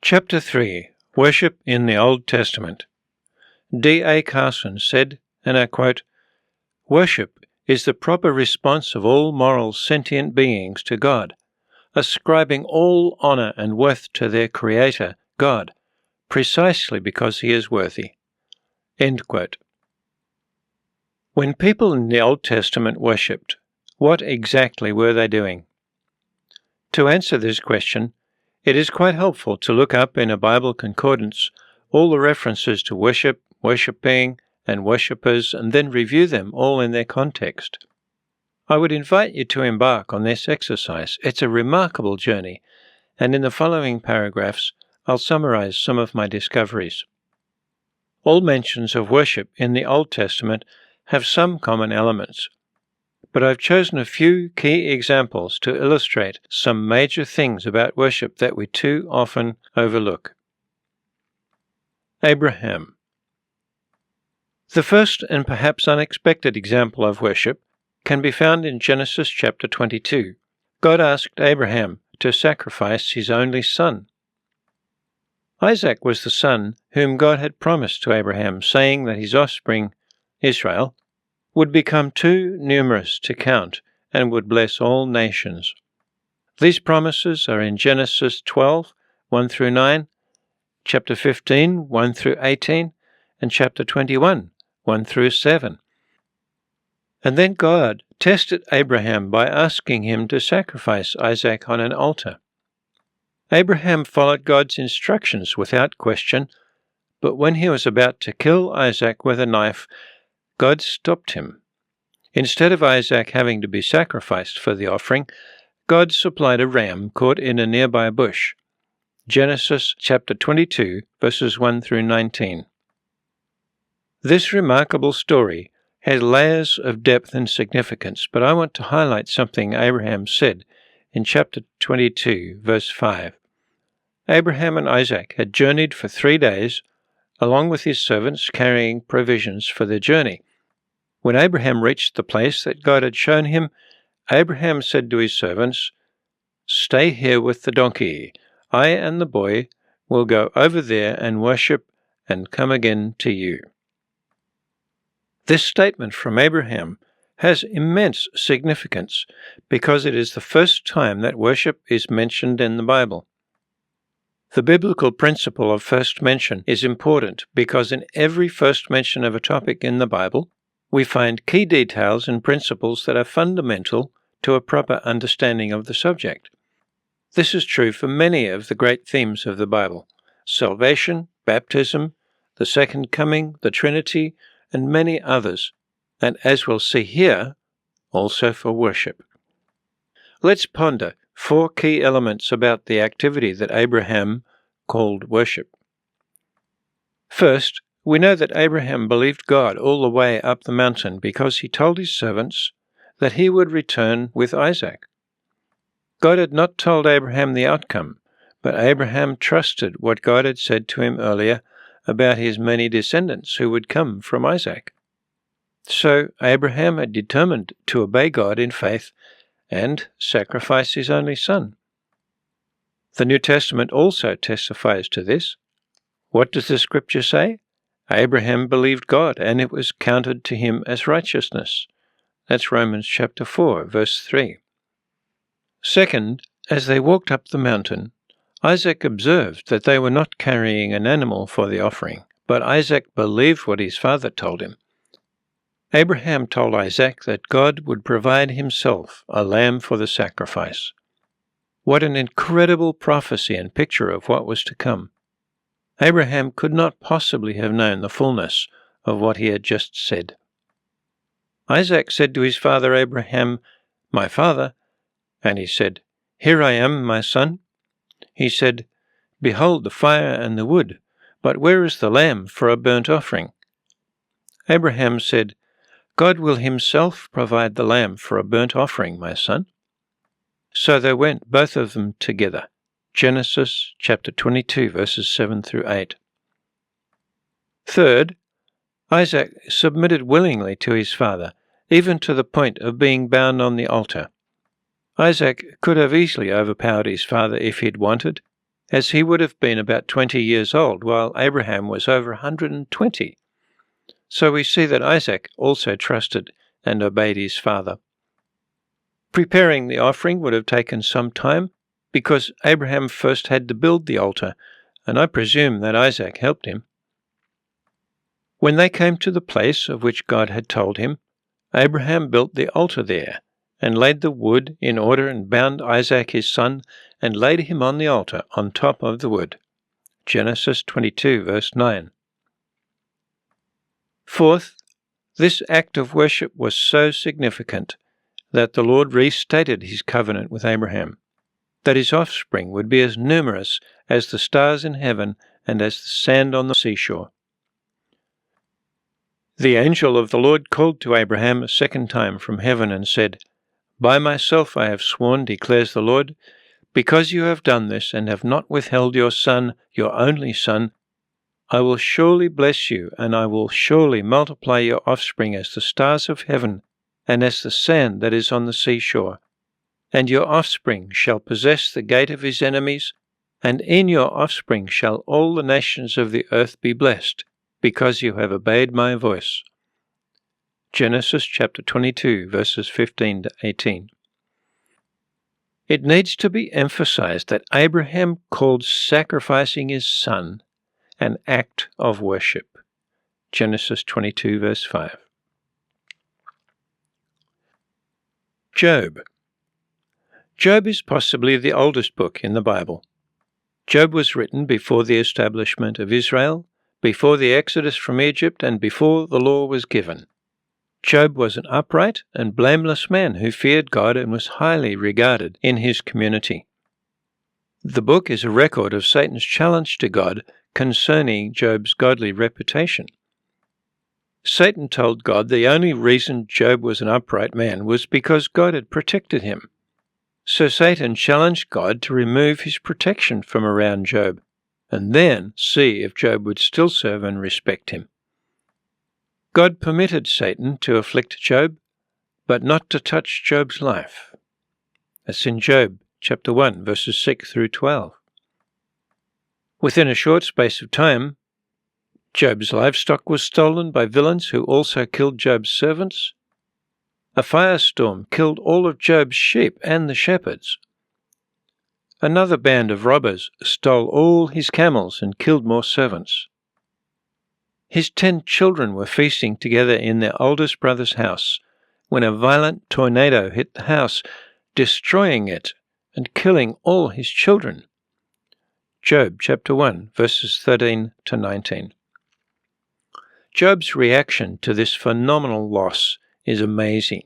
Chapter 3. Worship in the Old Testament. D. A. Carson said, and I quote, "Worship is the proper response of all moral sentient beings to God, ascribing all honor and worth to their Creator, God, precisely because He is worthy." End quote. When people in the Old Testament worshipped, what exactly were they doing? To answer this question, it is quite helpful to look up in a Bible concordance all the references to worship, worshipping, and worshippers, and then review them all in their context. I would invite you to embark on this exercise. It's a remarkable journey, and in the following paragraphs, I'll summarize some of my discoveries. All mentions of worship in the Old Testament have some common elements, but I've chosen a few key examples to illustrate some major things about worship that we too often overlook. Abraham. The first and perhaps unexpected example of worship can be found in Genesis chapter 22. God asked Abraham to sacrifice his only son. Isaac was the son whom God had promised to Abraham, saying that his offspring, Israel, would become too numerous to count and would bless all nations. These promises are in Genesis 12, 1 through 9, chapter 15, 1 through 18, and chapter 21, 1 through 7. And then God tested Abraham by asking him to sacrifice Isaac on an altar. Abraham followed God's instructions without question, but when he was about to kill Isaac with a knife, God stopped him. Instead of Isaac having to be sacrificed for the offering, God supplied a ram caught in a nearby bush. Genesis chapter 22, verses 1 through 19. This remarkable story has layers of depth and significance, but I want to highlight something Abraham said in chapter 22, verse 5. Abraham and Isaac had journeyed for 3 days, along with his servants carrying provisions for their journey. When Abraham reached the place that God had shown him, Abraham said to his servants, "Stay here with the donkey. I and the boy will go over there and worship and come again to you." This statement from Abraham has immense significance because it is the first time that worship is mentioned in the Bible. The biblical principle of first mention is important because in every first mention of a topic in the Bible, we find key details and principles that are fundamental to a proper understanding of the subject. This is true for many of the great themes of the Bible: salvation, baptism, the second coming, the Trinity, and many others, and as we'll see here, also for worship. Let's ponder 4 key elements about the activity that Abraham called worship. First, we know that Abraham believed God all the way up the mountain because he told his servants that he would return with Isaac. God had not told Abraham the outcome, but Abraham trusted what God had said to him earlier about his many descendants who would come from Isaac. So Abraham had determined to obey God in faith and sacrifice his only son. The New Testament also testifies to this. What does the Scripture say? Abraham believed God, and it was counted to him as righteousness. That's Romans chapter 4, verse 3. Second, as they walked up the mountain, Isaac observed that they were not carrying an animal for the offering, but Isaac believed what his father told him. Abraham told Isaac that God would provide himself a lamb for the sacrifice. What an incredible prophecy and picture of what was to come. Abraham could not possibly have known the fullness of what he had just said. Isaac said to his father Abraham, "My father," and he said, "Here I am, my son." He said, "Behold the fire and the wood, but where is the lamb for a burnt offering?" Abraham said, "God will himself provide the lamb for a burnt offering, my son." So they went, both of them together. Genesis chapter 22, verses 7 through 8. Third, Isaac submitted willingly to his father, even to the point of being bound on the altar. Isaac could have easily overpowered his father if he'd wanted. as he would have been about 20 years old, while Abraham was over 120. So we see that Isaac also trusted and obeyed his father. Preparing the offering would have taken some time, because Abraham first had to build the altar, and I presume that Isaac helped him. When they came to the place of which God had told him, Abraham built the altar there, and laid the wood in order, and bound Isaac his son, and laid him on the altar on top of the wood. Genesis 22, verse 9. Fourth, this act of worship was so significant that the Lord restated his covenant with Abraham, that his offspring would be as numerous as the stars in heaven and as the sand on the seashore. The angel of the Lord called to Abraham a second time from heaven and said, "By myself I have sworn, declares the Lord, because you have done this and have not withheld your son, your only son, I will surely bless you, and I will surely multiply your offspring as the stars of heaven and as the sand that is on the seashore. And your offspring shall possess the gate of his enemies, and in your offspring shall all the nations of the earth be blessed, because you have obeyed my voice." Genesis chapter 22, verses 15 to 18. It needs to be emphasized that Abraham called sacrificing his son an act of worship. Genesis 22, verse 5. Job. Job is possibly the oldest book in the Bible. Job was written before the establishment of Israel, before the exodus from Egypt, and before the law was given. Job was an upright and blameless man who feared God and was highly regarded in his community. The book is a record of Satan's challenge to God concerning Job's godly reputation. Satan told God the only reason Job was an upright man was because God had protected him. So Satan challenged God to remove his protection from around Job, and then see if Job would still serve and respect him. God permitted Satan to afflict Job, but not to touch Job's life. That's in Job chapter 1, verses 6 through 12. Within a short space of time, Job's livestock was stolen by villains who also killed Job's servants. A firestorm killed all of Job's sheep and the shepherds. Another band of robbers stole all his camels and killed more servants. His 10 children were feasting together in their oldest brother's house when a violent tornado hit the house, destroying it and killing all his children. Job chapter 1, verses 13 to 19. Job's reaction to this phenomenal loss is amazing.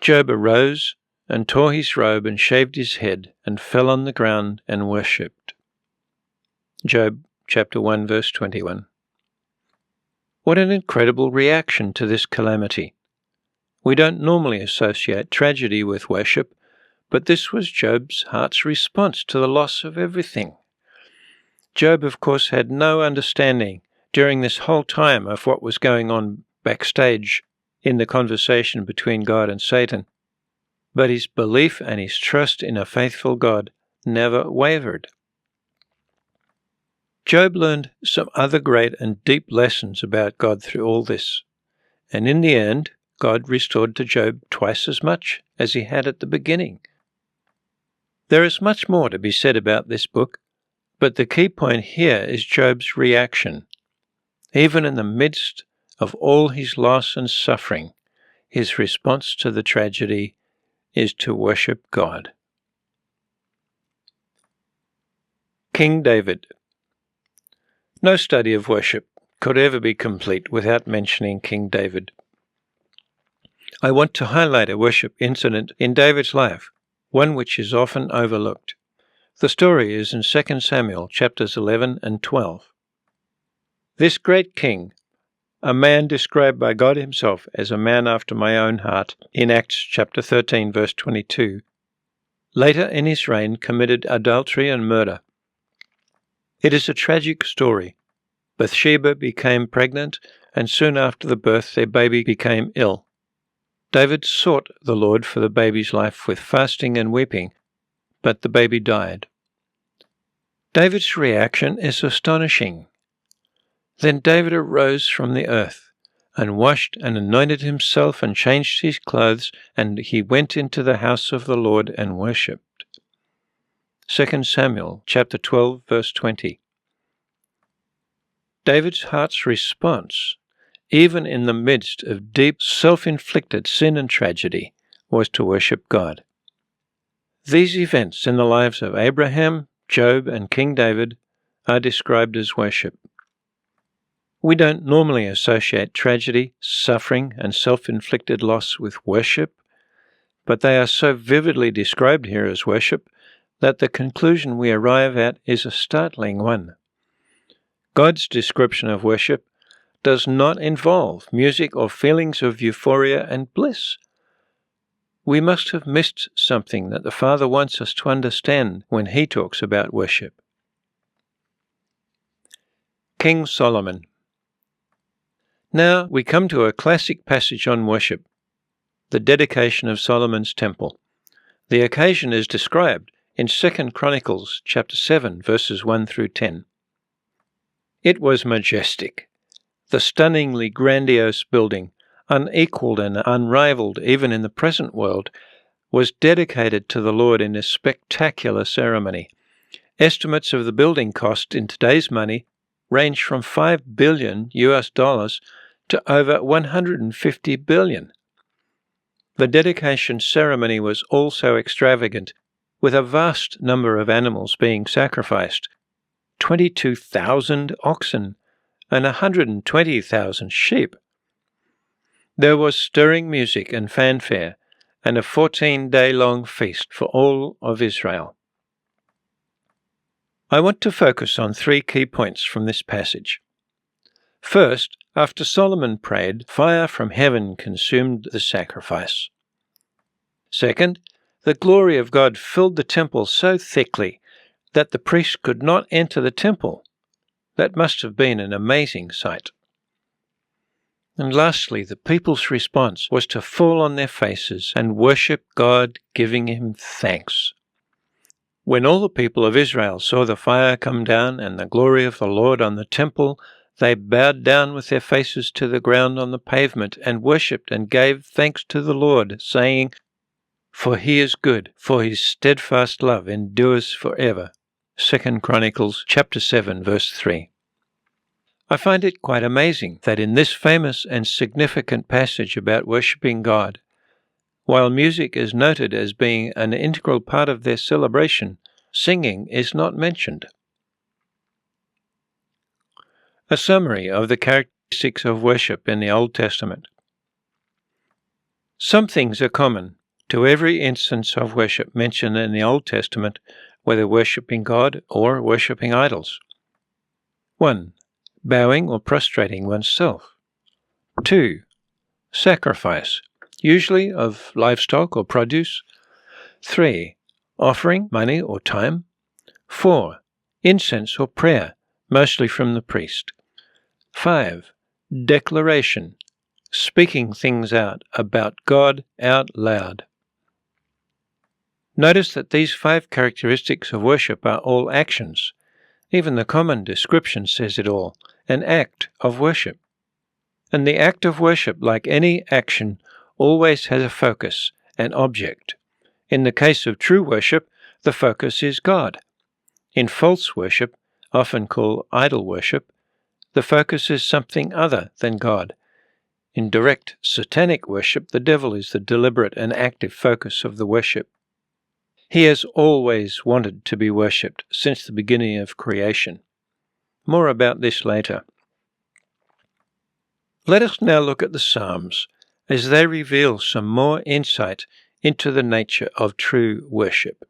Job arose and tore his robe and shaved his head and fell on the ground and worshipped. Job chapter 1, verse 21. What an incredible reaction to this calamity. We don't normally associate tragedy with worship, but this was Job's heart's response to the loss of everything. Job, of course, had no understanding during this whole time of what was going on backstage in the conversation between God and Satan, but his belief and his trust in a faithful God never wavered. Job learned some other great and deep lessons about God through all this, and in the end, God restored to Job twice as much as he had at the beginning. There is much more to be said about this book, but the key point here is Job's reaction. Even in the midst of all his loss and suffering, his response to the tragedy is to worship God. King David. No study of worship could ever be complete without mentioning King David. I want to highlight a worship incident in David's life, one which is often overlooked. The story is in 2 Samuel chapters 11 and 12. This great king, a man described by God himself as a man after my own heart in Acts chapter 13 verse 22, later in his reign committed adultery and murder. It is a tragic story. Bathsheba became pregnant, and soon after the birth their baby became ill. David sought the Lord for the baby's life with fasting and weeping, but the baby died. David's reaction is astonishing. Then David arose from the earth, and washed and anointed himself and changed his clothes, and he went into the house of the Lord and worshipped. 2 Samuel chapter 12, verse 20. David's heart's response, even in the midst of deep self-inflicted sin and tragedy, was to worship God. These events in the lives of Abraham, Job, and King David are described as worship. We don't normally associate tragedy, suffering, and self-inflicted loss with worship, but they are so vividly described here as worship that the conclusion we arrive at is a startling one. God's description of worship does not involve music or feelings of euphoria and bliss. We must have missed something that the Father wants us to understand when He talks about worship. King Solomon. Now we come to a classic passage on worship, the dedication of Solomon's temple. The occasion is described in 2 Chronicles chapter 7, verses 1 through 10. It was majestic. The stunningly grandiose building, unequaled and unrivaled even in the present world, was dedicated to the Lord in a spectacular ceremony. Estimates of the building cost in today's money range from $5 billion to over $150 billion. The dedication ceremony was also extravagant, with a vast number of animals being sacrificed, 22,000 oxen and 120,000 sheep. There was stirring music and fanfare, and a 14-day-long feast for all of Israel. I want to focus on 3 key points from this passage. First, after Solomon prayed, fire from heaven consumed the sacrifice. Second, the glory of God filled the temple so thickly that the priest could not enter the temple. That must have been an amazing sight. And lastly, the people's response was to fall on their faces and worship God, giving Him thanks. When all the people of Israel saw the fire come down and the glory of the Lord on the temple, they bowed down with their faces to the ground on the pavement and worshipped and gave thanks to the Lord, saying, "For He is good, for His steadfast love endures forever." 2 Chronicles chapter 7, verse 3. I find it quite amazing that in this famous and significant passage about worshipping God, while music is noted as being an integral part of their celebration, singing is not mentioned. A summary of the characteristics of worship in the Old Testament. Some things are common to every instance of worship mentioned in the Old Testament, whether worshipping God or worshipping idols. 1. Bowing or prostrating oneself. 2. Sacrifice, usually of livestock or produce. 3. Offering money or time. 4. Incense or prayer, mostly from the priest. 5. Declaration, speaking things out about God out loud. Notice that these 5 characteristics of worship are all actions. Even the common description says it all, an act of worship. And the act of worship, like any action, always has a focus, an object. In the case of true worship, the focus is God. In false worship, often called idol worship, the focus is something other than God. In direct satanic worship, the devil is the deliberate and active focus of the worship. He has always wanted to be worshipped since the beginning of creation. More about this later. Let us now look at the Psalms, as they reveal some more insight into the nature of true worship.